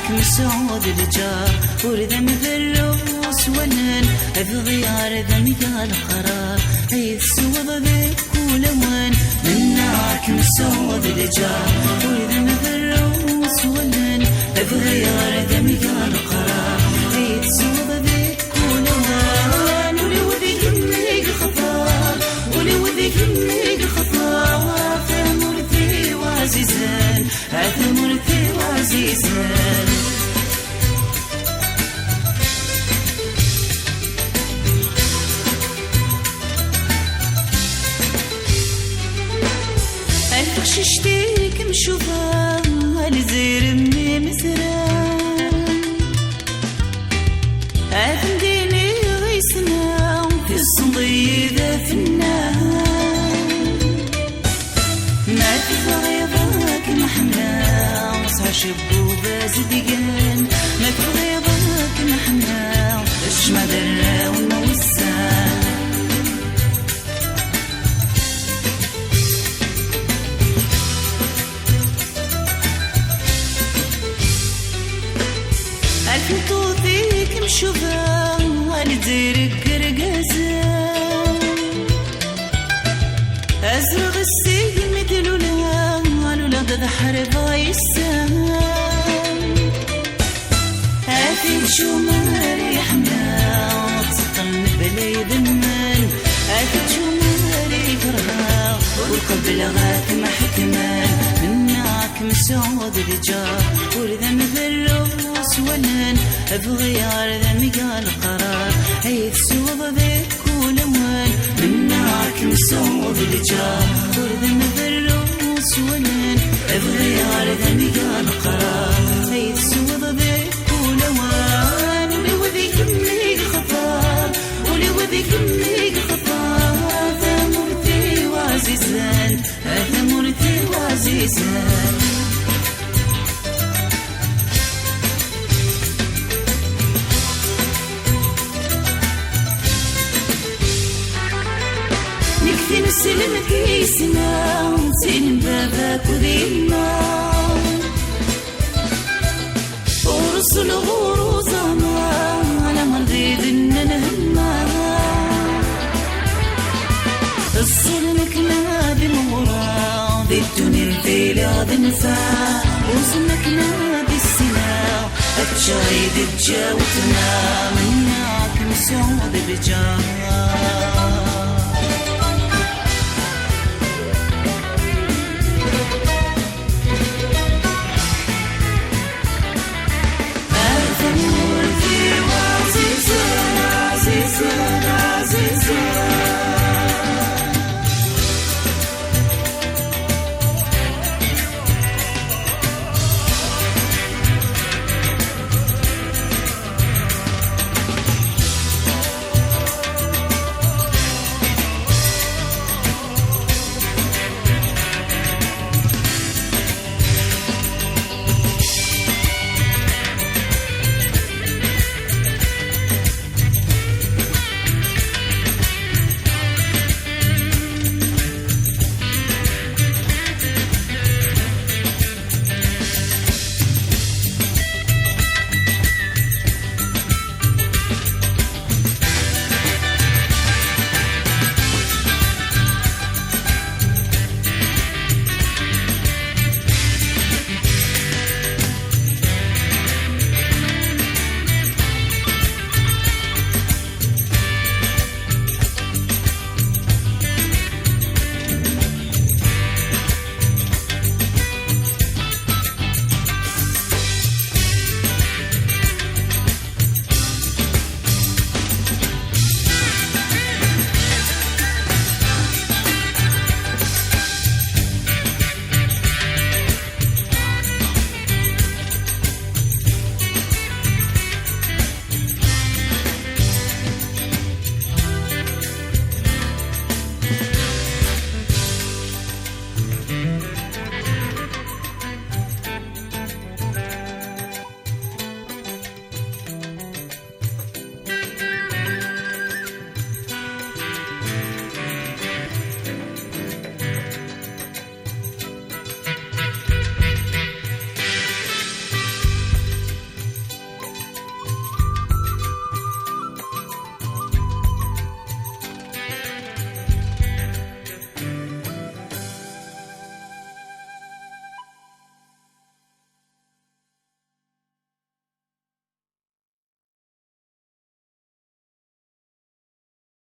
منك مسعود الجار ورذا مفروس ونن الغيار ذم قال قرار عيد سوض بك ولون منك مسعود الجار ورذا مفروس ونن الغيار ذم قال قرار عيد سوض بك ولون ولوذي يميك خطار ولوذي يميك خطار وافا مرثي وعزيزان هذا مرثي وعزيزان ششتيك مشوفا لزير مني مسران هذا ديني غيسنا في الصندي ذا فنان ما في غيظك محنا وصع شبوبة زديان ما في غيظك محنا اش ما درا ونوسان كنتو فيك مشوفا لديرك رقازان أزرق السيق مثل لولا ضد حرب عيسان هاتي شو ماري حملا وتسطن بلي ذنان هاتي شو ماري كرها والقبل غاك محكمان منك مسعود الجار ورذا مفروس ونن بغيار ذم قال قرار عيد سوض ذيك ولوان منك مسعود الجار ورذا مفروس ونن بغيار ذم قال قرار عيد سوض ذيك ولوان ولوذي يميك خطار ولوذي يميك خطار هذا مرثي وعزيزان هذا مرثي وعزيزان نكثر سلمك يسمع سلم بابك وذيما ورسل غروزنا على مرضي ذننا نهما الصلمك نادي مغرى ذي الدنيا في لعب نفع وصلمك نادي السماع الجايد الجاوتنا منك مسعود الجار